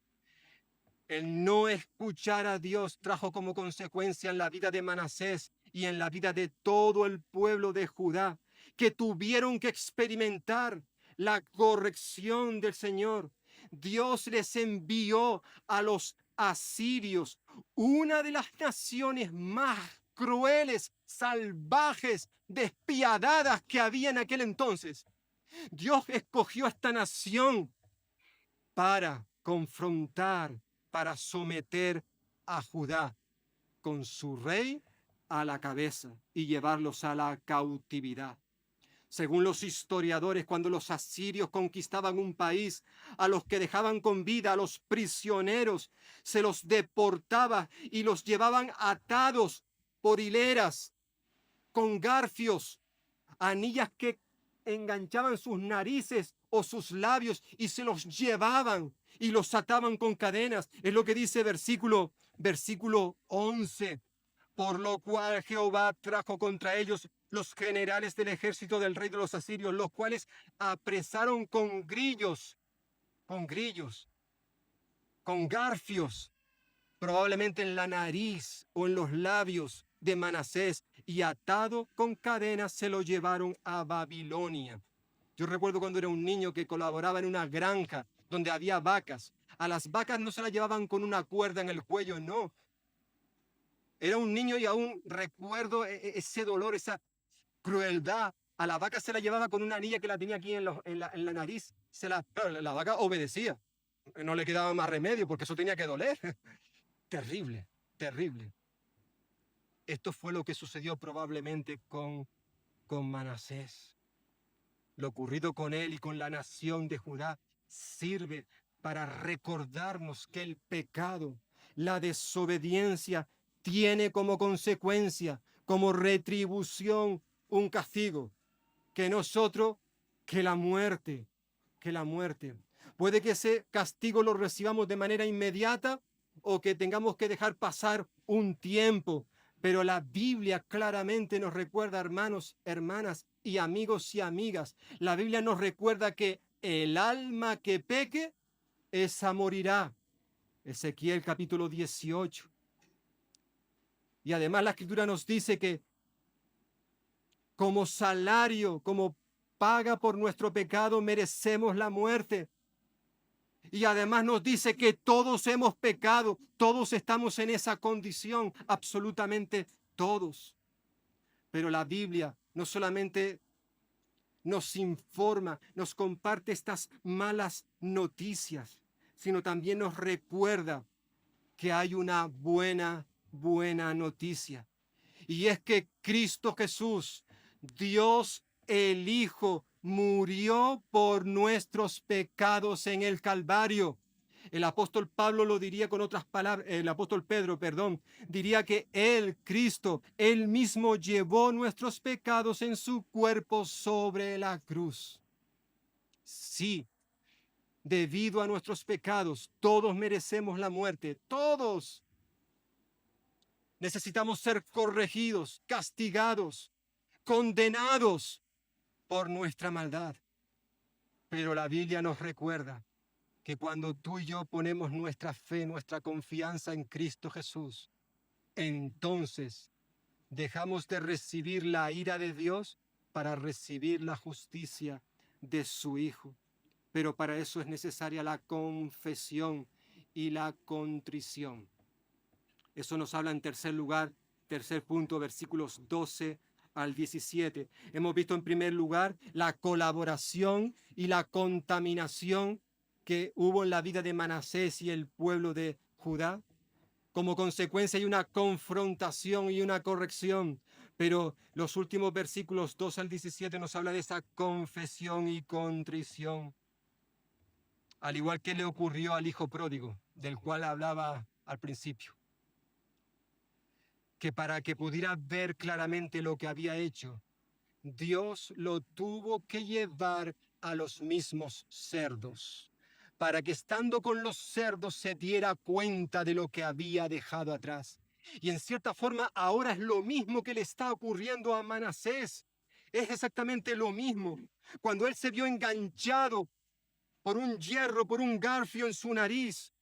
El no escuchar a Dios trajo como consecuencia en la vida de Manasés y en la vida de todo el pueblo de Judá, que tuvieron que experimentar la corrección del Señor. Dios les envió a los asirios, una de las naciones más crueles, salvajes, despiadadas que había en aquel entonces. Dios escogió a esta nación para confrontar, para someter a Judá con su rey a la cabeza y llevarlos a la cautividad. Según los historiadores, cuando los asirios conquistaban un país, a los que dejaban con vida, a los prisioneros, se los deportaba y los llevaban atados por hileras, con garfios, anillas que enganchaban sus narices o sus labios y se los llevaban y los ataban con cadenas. Es lo que dice versículo 11. Por lo cual Jehová trajo contra ellos los generales del ejército del rey de los asirios, los cuales apresaron con grillos, con garfios, probablemente en la nariz o en los labios de Manasés, y atado con cadenas se lo llevaron a Babilonia. Yo recuerdo cuando era un niño que colaboraba en una granja donde había vacas. A las vacas no se las llevaban con una cuerda en el cuello, no. Era un niño y aún recuerdo ese dolor, esa crueldad. A la vaca se la llevaba con una anilla que la tenía aquí en la nariz. La vaca obedecía. No le quedaba más remedio porque eso tenía que doler. Terrible, terrible. Esto fue lo que sucedió probablemente con Manasés. Lo ocurrido con él y con la nación de Judá sirve para recordarnos que el pecado, la desobediencia, tiene como consecuencia, como retribución, un castigo, que nosotros, que la muerte. Puede que ese castigo lo recibamos de manera inmediata o que tengamos que dejar pasar un tiempo. Pero la Biblia claramente nos recuerda, hermanos, hermanas y amigos y amigas, la Biblia nos recuerda que el alma que peque, esa morirá. Ezequiel capítulo 18. Y además la Escritura nos dice que como salario, como paga por nuestro pecado, merecemos la muerte. Y además nos dice que todos hemos pecado, todos estamos en esa condición, absolutamente todos. Pero la Biblia no solamente nos informa, nos comparte estas malas noticias, sino también nos recuerda que hay una buena noticia. Y es que Cristo Jesús, Dios el Hijo, murió por nuestros pecados en el Calvario. El apóstol Pablo lo diría con otras palabras, el apóstol Pedro, perdón, diría que él, Cristo, él mismo llevó nuestros pecados en su cuerpo sobre la cruz. Sí, debido a nuestros pecados, todos merecemos la muerte, todos. Necesitamos ser corregidos, castigados, condenados por nuestra maldad. Pero la Biblia nos recuerda que cuando tú y yo ponemos nuestra fe, nuestra confianza en Cristo Jesús, entonces dejamos de recibir la ira de Dios para recibir la justicia de su Hijo. Pero para eso es necesaria la confesión y la contrición. Eso nos habla en tercer lugar, tercer punto, versículos 12 al 17. Hemos visto en primer lugar la colaboración y la contaminación que hubo en la vida de Manasés y el pueblo de Judá. Como consecuencia hay una confrontación y una corrección. Pero los últimos versículos 2 al 17 nos habla de esa confesión y contrición. Al igual que le ocurrió al hijo pródigo, del cual hablaba al principio. Que para que pudiera ver claramente lo que había hecho, Dios lo tuvo que llevar a los mismos cerdos, para que estando con los cerdos se diera cuenta de lo que había dejado atrás. Y en cierta forma ahora es lo mismo que le está ocurriendo a Manasés. Es exactamente lo mismo. Cuando él se vio enganchado por un hierro, por un garfio en su nariz,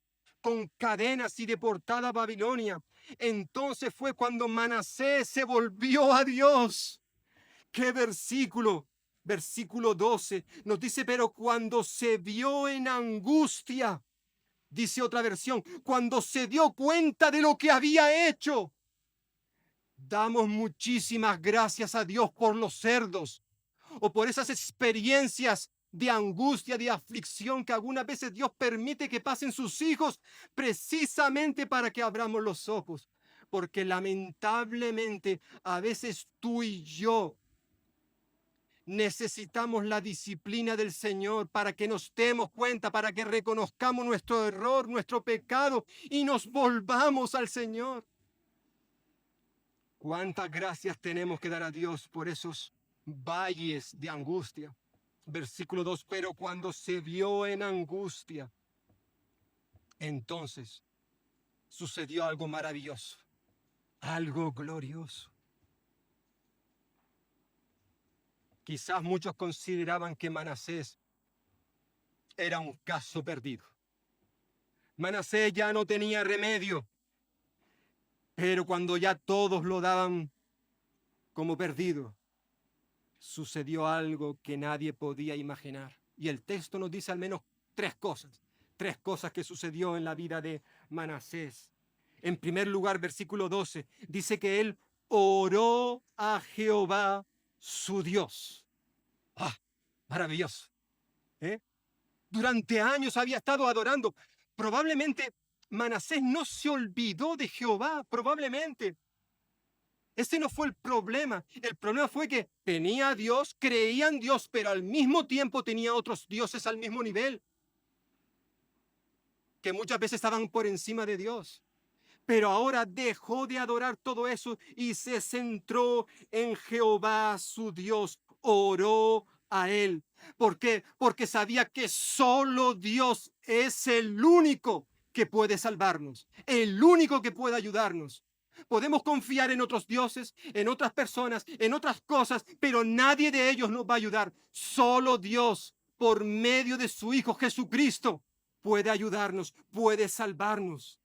con cadenas y deportada a Babilonia, entonces fue cuando Manasés se volvió a Dios. ¿Qué versículo? Versículo 12 nos dice, pero cuando se vio en angustia, dice otra versión, cuando se dio cuenta de lo que había hecho. Damos muchísimas gracias a Dios por los cerdos o por esas experiencias de angustia, de aflicción que algunas veces Dios permite que pasen sus hijos precisamente para que abramos los ojos. Porque lamentablemente a veces tú y yo necesitamos la disciplina del Señor para que nos demos cuenta, para que reconozcamos nuestro error, nuestro pecado y nos volvamos al Señor. ¿Cuántas gracias tenemos que dar a Dios por esos valles de angustia? Versículo 2, pero cuando se vio en angustia, entonces sucedió algo maravilloso, algo glorioso. Quizás muchos consideraban que Manasés era un caso perdido. Manasés ya no tenía remedio, pero cuando ya todos lo daban como perdido, sucedió algo que nadie podía imaginar. Y el texto nos dice al menos tres cosas que sucedió en la vida de Manasés. En primer lugar, versículo 12, dice que él oró a Jehová su Dios. ¡Ah! Maravilloso. ¿Eh? Durante años había estado adorando. Probablemente Manasés no se olvidó de Jehová, probablemente. Ese no fue el problema. El problema fue que tenía a Dios, creía en Dios, pero al mismo tiempo tenía otros dioses al mismo nivel, que muchas veces estaban por encima de Dios. Pero ahora dejó de adorar todo eso y se centró en Jehová su Dios. Oró a él. ¿Por qué? Porque sabía que solo Dios es el único que puede salvarnos, el único que puede ayudarnos. Podemos confiar en otros dioses, en otras personas, en otras cosas, pero nadie de ellos nos va a ayudar. Solo Dios, por medio de su Hijo Jesucristo, puede ayudarnos, puede salvarnos.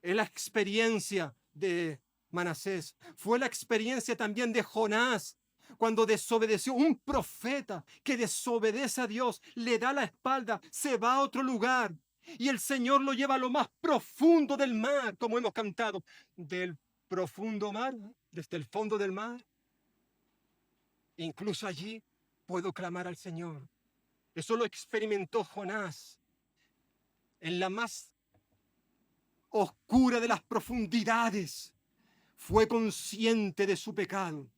Es la experiencia de Manasés. Fue la experiencia también de Jonás, cuando desobedeció. Un profeta que desobedece a Dios, le da la espalda, se va a otro lugar. Y el Señor lo lleva a lo más profundo del mar, como hemos cantado, del profundo mar, desde el fondo del mar. Incluso allí puedo clamar al Señor. Eso lo experimentó Jonás en la más oscura de las profundidades. Fue consciente de su pecado.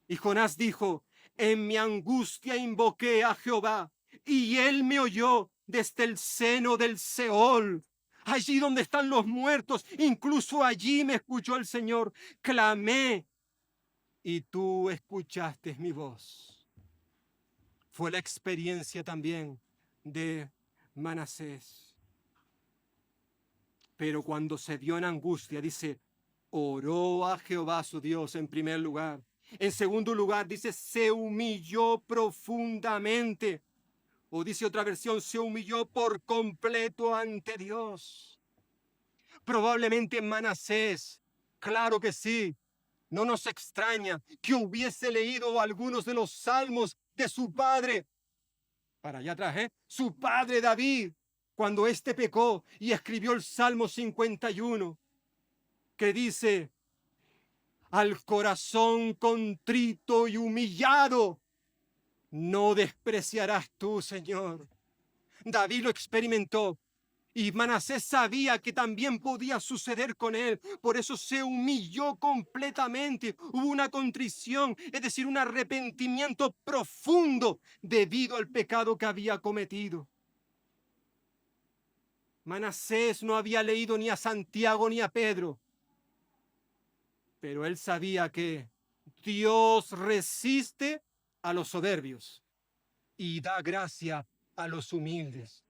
Y Jonás dijo, en mi angustia invoqué a Jehová, y él me oyó desde el seno del Seol. Allí donde están los muertos, incluso allí me escuchó el Señor. Clamé, y tú escuchaste mi voz. Fue la experiencia también de Manasés. Pero cuando se vio en angustia, dice, oró a Jehová su Dios en primer lugar. En segundo lugar, dice, se humilló profundamente. O dice otra versión, se humilló por completo ante Dios. Probablemente Manasés, claro que sí, no nos extraña que hubiese leído algunos de los salmos de su padre. Para allá atrás, su padre David, cuando éste pecó y escribió el Salmo 51, que dice, al corazón contrito y humillado, no despreciarás tú, Señor. David lo experimentó Y Manasés sabía que también podía suceder con él. Por eso se humilló completamente. Hubo una contrición, es decir, un arrepentimiento profundo debido al pecado que había cometido. Manasés no había leído ni a Santiago ni a Pedro, pero él sabía que Dios resiste a los soberbios y da gracia a los humildes.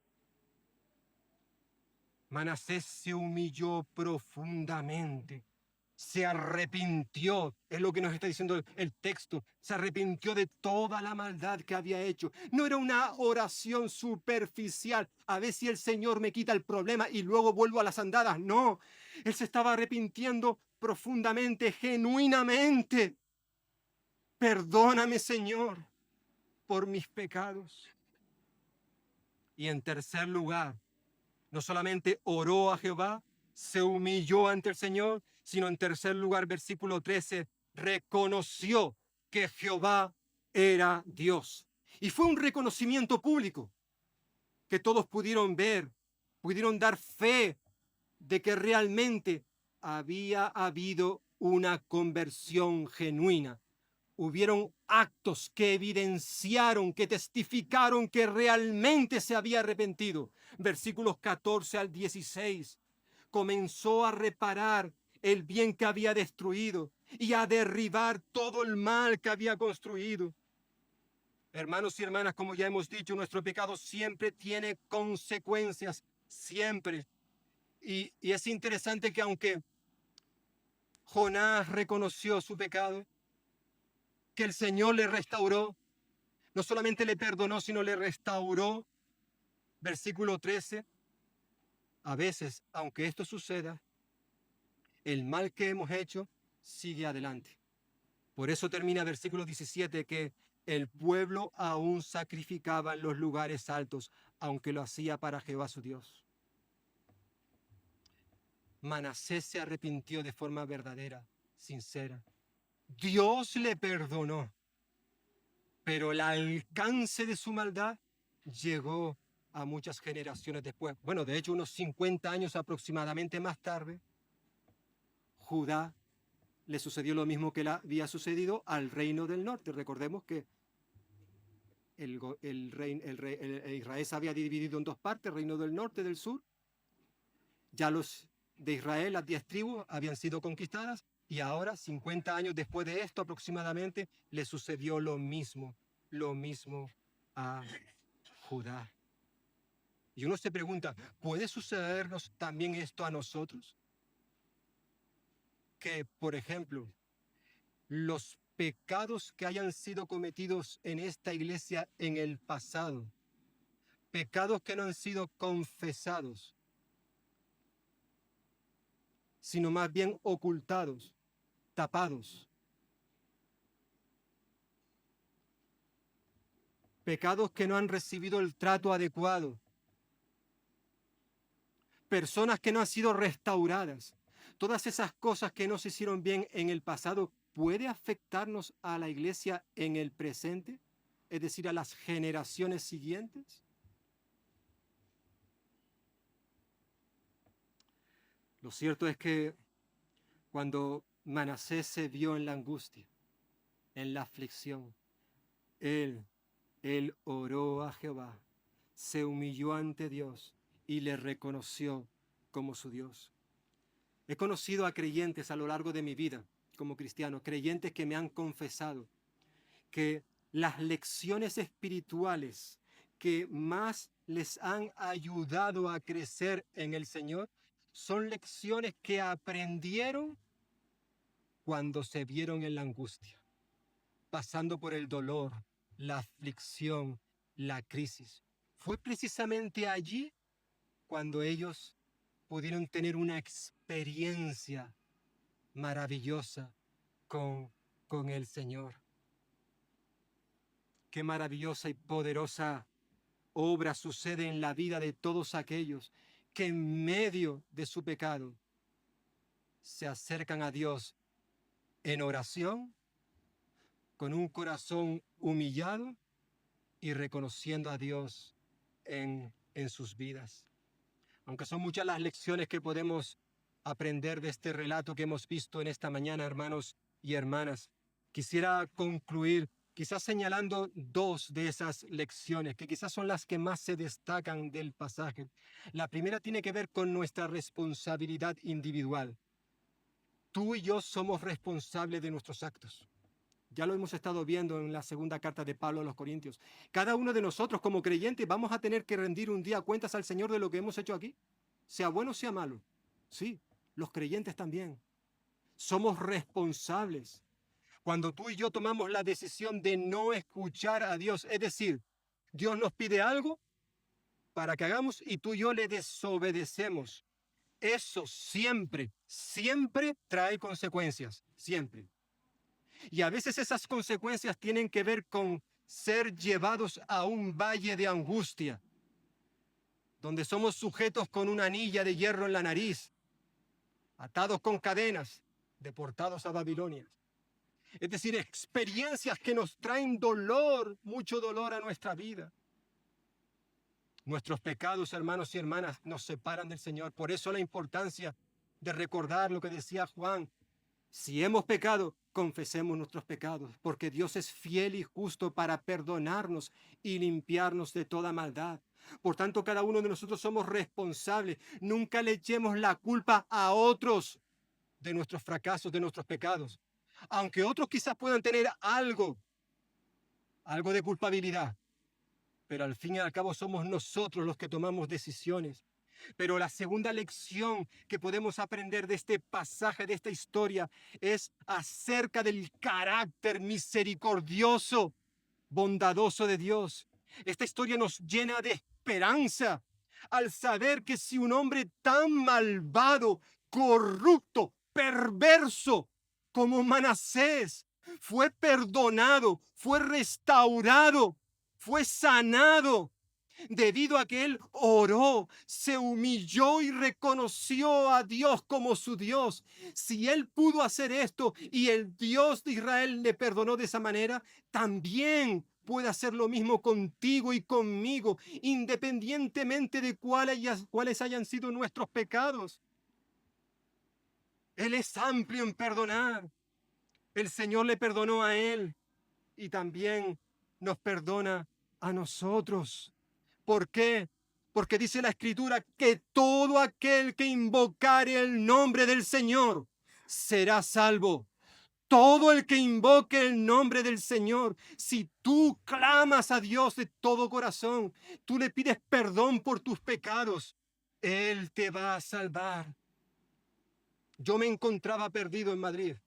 Manasés se humilló profundamente, se arrepintió, es lo que nos está diciendo el texto, se arrepintió de toda la maldad que había hecho. No era una oración superficial, a ver si el Señor me quita el problema y luego vuelvo a las andadas. No, él se estaba arrepintiendo profundamente, genuinamente. Perdóname, Señor, por mis pecados. Y en tercer lugar, no solamente oró a Jehová, se humilló ante el Señor, sino en tercer lugar, versículo 13, reconoció que Jehová era Dios. Y fue un reconocimiento público que todos pudieron ver, pudieron dar fe de que realmente había habido una conversión genuina. Hubieron actos que evidenciaron, que testificaron que realmente se había arrepentido. Versículos 14 al 16. Comenzó a reparar el bien que había destruido y a derribar todo el mal que había construido. Hermanos y hermanas, como ya hemos dicho, nuestro pecado siempre tiene consecuencias, siempre. Y es interesante que aunque Jonás reconoció su pecado, que el Señor le restauró, no solamente le perdonó, sino le restauró. Versículo 13. A veces, aunque esto suceda, el mal que hemos hecho sigue adelante. Por eso termina versículo 17, que el pueblo aún sacrificaba en los lugares altos, aunque lo hacía para Jehová su Dios. Manasés se arrepintió de forma verdadera, sincera. Dios le perdonó, pero el alcance de su maldad llegó a muchas generaciones después. Bueno, de hecho, unos 50 años aproximadamente más tarde, Judá le sucedió lo mismo que le había sucedido al reino del norte. Recordemos que Israel se había dividido en dos partes, el reino del norte y del sur. Ya los de Israel, las 10 tribus, habían sido conquistadas y ahora, 50 años después de esto aproximadamente, le sucedió lo mismo a Judá. Y uno se pregunta, ¿puede sucedernos también esto a nosotros? Que, por ejemplo, los pecados que hayan sido cometidos en esta iglesia en el pasado, pecados que no han sido confesados, sino más bien ocultados, tapados, pecados que no han recibido el trato adecuado, personas que no han sido restauradas, todas esas cosas que no se hicieron bien en el pasado, ¿puede afectarnos a la iglesia en el presente? Es decir, a las generaciones siguientes. Lo cierto es que cuando Manasés se vio en la angustia, en la aflicción, él oró a Jehová, se humilló ante Dios y le reconoció como su Dios. He conocido a creyentes a lo largo de mi vida como cristiano, creyentes que me han confesado que las lecciones espirituales que más les han ayudado a crecer en el Señor son lecciones que aprendieron cuando se vieron en la angustia, pasando por el dolor, la aflicción, la crisis. Fue precisamente allí cuando ellos pudieron tener una experiencia maravillosa con el Señor. Qué maravillosa y poderosa obra sucede en la vida de todos aquellos que en medio de su pecado se acercan a Dios en oración, con un corazón humillado y reconociendo a Dios en sus vidas. Aunque son muchas las lecciones que podemos aprender de este relato que hemos visto en esta mañana, hermanos y hermanas, quisiera concluir quizás señalando dos de esas lecciones, que quizás son las que más se destacan del pasaje. La primera tiene que ver con nuestra responsabilidad individual. Tú y yo somos responsables de nuestros actos. Ya lo hemos estado viendo en la segunda carta de Pablo a los Corintios. Cada uno de nosotros como creyentes vamos a tener que rendir un día cuentas al Señor de lo que hemos hecho aquí, sea bueno o sea malo. Sí, los creyentes también. Somos responsables. Cuando tú y yo tomamos la decisión de no escuchar a Dios, es decir, Dios nos pide algo para que hagamos y tú y yo le desobedecemos. Eso siempre, siempre trae consecuencias, siempre. Y a veces esas consecuencias tienen que ver con ser llevados a un valle de angustia, donde somos sujetos con una anilla de hierro en la nariz, atados con cadenas, deportados a Babilonia. Es decir, experiencias que nos traen dolor, mucho dolor a nuestra vida. Nuestros pecados, hermanos y hermanas, nos separan del Señor. Por eso la importancia de recordar lo que decía Juan. Si hemos pecado, confesemos nuestros pecados, porque Dios es fiel y justo para perdonarnos y limpiarnos de toda maldad. Por tanto, cada uno de nosotros somos responsables. Nunca le echemos la culpa a otros de nuestros fracasos, de nuestros pecados. Aunque otros quizás puedan tener algo de culpabilidad, pero al fin y al cabo somos nosotros los que tomamos decisiones. Pero la segunda lección que podemos aprender de este pasaje, de esta historia, es acerca del carácter misericordioso, bondadoso de Dios. Esta historia nos llena de esperanza al saber que si un hombre tan malvado, corrupto, perverso como Manasés fue perdonado, fue restaurado, fue sanado, debido a que él oró, se humilló y reconoció a Dios como su Dios. Si él pudo hacer esto y el Dios de Israel le perdonó de esa manera, también puede hacer lo mismo contigo y conmigo, independientemente de cuáles hayan sido nuestros pecados. Él es amplio en perdonar. El Señor le perdonó a él y también nos perdona a nosotros. ¿Por qué? Porque dice la Escritura que todo aquel que invocare el nombre del Señor será salvo. Todo el que invoque el nombre del Señor, si tú clamas a Dios de todo corazón, tú le pides perdón por tus pecados, Él te va a salvar. Yo me encontraba perdido en Madrid,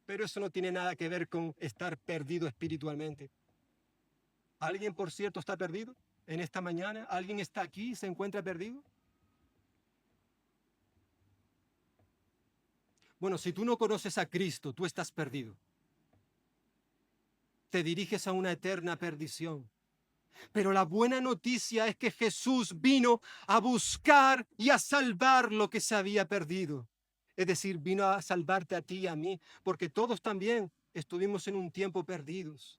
pero eso no tiene nada que ver con estar perdido espiritualmente. ¿Alguien, por cierto, está perdido en esta mañana? ¿Alguien está aquí y se encuentra perdido? Bueno, si tú no conoces a Cristo, tú estás perdido. Te diriges a una eterna perdición. Pero la buena noticia es que Jesús vino a buscar y a salvar lo que se había perdido. Es decir, vino a salvarte a ti y a mí, porque todos también estuvimos en un tiempo perdidos.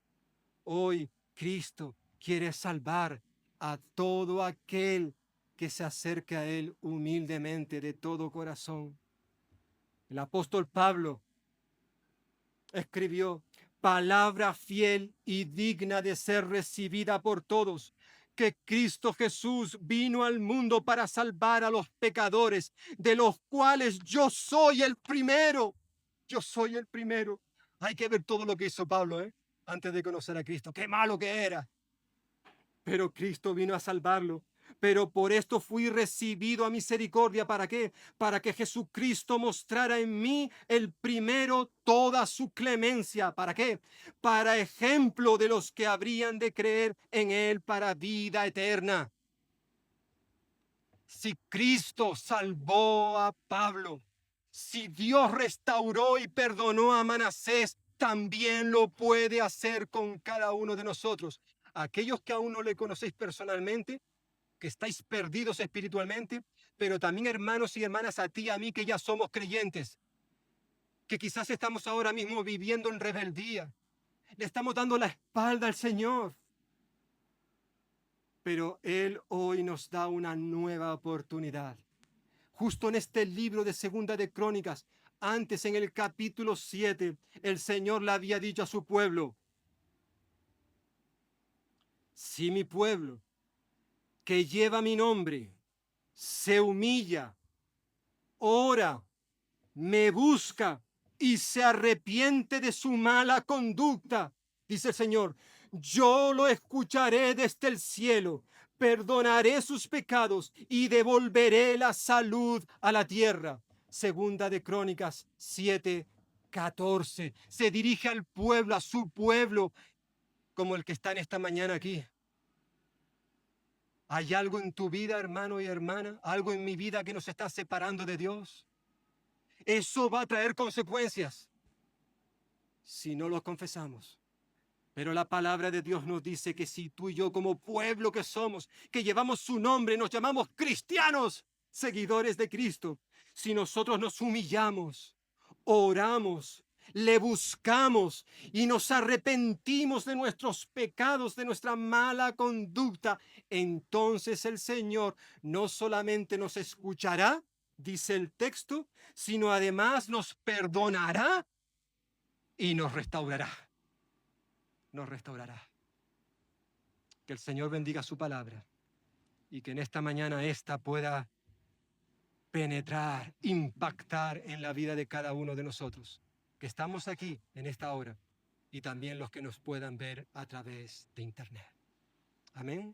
Hoy Cristo quiere salvar a todo aquel que se acerque a Él humildemente de todo corazón. El apóstol Pablo escribió: palabra fiel y digna de ser recibida por todos, que Cristo Jesús vino al mundo para salvar a los pecadores, de los cuales yo soy el primero. Yo soy el primero. Hay que ver todo lo que hizo Pablo, antes de conocer a Cristo. Qué malo que era. Pero Cristo vino a salvarlo. Pero por esto fui recibido a misericordia. ¿Para qué? Para que Jesucristo mostrara en mí el primero toda su clemencia. ¿Para qué? Para ejemplo de los que habrían de creer en Él para vida eterna. Si Cristo salvó a Pablo, si Dios restauró y perdonó a Manasés, también lo puede hacer con cada uno de nosotros. Aquellos que aún no le conocéis personalmente, que estáis perdidos espiritualmente, pero también hermanos y hermanas, a ti y a mí que ya somos creyentes, que quizás estamos ahora mismo viviendo en rebeldía, le estamos dando la espalda al Señor. Pero Él hoy nos da una nueva oportunidad. justo en este libro de Segunda de Crónicas, antes en el capítulo 7, el Señor le había dicho a su pueblo: si mi pueblo, que lleva mi nombre, se humilla, ora, me busca y se arrepiente de su mala conducta, dice el Señor, yo lo escucharé desde el cielo, perdonaré sus pecados y devolveré la salud a la tierra. Segunda de Crónicas 7:14. Se dirige al pueblo, a su pueblo, como el que está en esta mañana aquí. ¿Hay algo en tu vida, hermano y hermana? ¿Algo en mi vida que nos está separando de Dios? Eso va a traer consecuencias si no lo confesamos. Pero la palabra de Dios nos dice que si tú y yo, como pueblo que somos, que llevamos su nombre, nos llamamos cristianos, seguidores de Cristo, si nosotros nos humillamos, oramos, le buscamos y nos arrepentimos de nuestros pecados, de nuestra mala conducta, entonces el Señor no solamente nos escuchará, dice el texto, sino además nos perdonará y nos restaurará. Nos restaurará. Que el Señor bendiga su palabra y que en esta mañana esta pueda penetrar, impactar en la vida de cada uno de nosotros, que estamos aquí en esta hora, y también los que nos puedan ver a través de internet. Amén.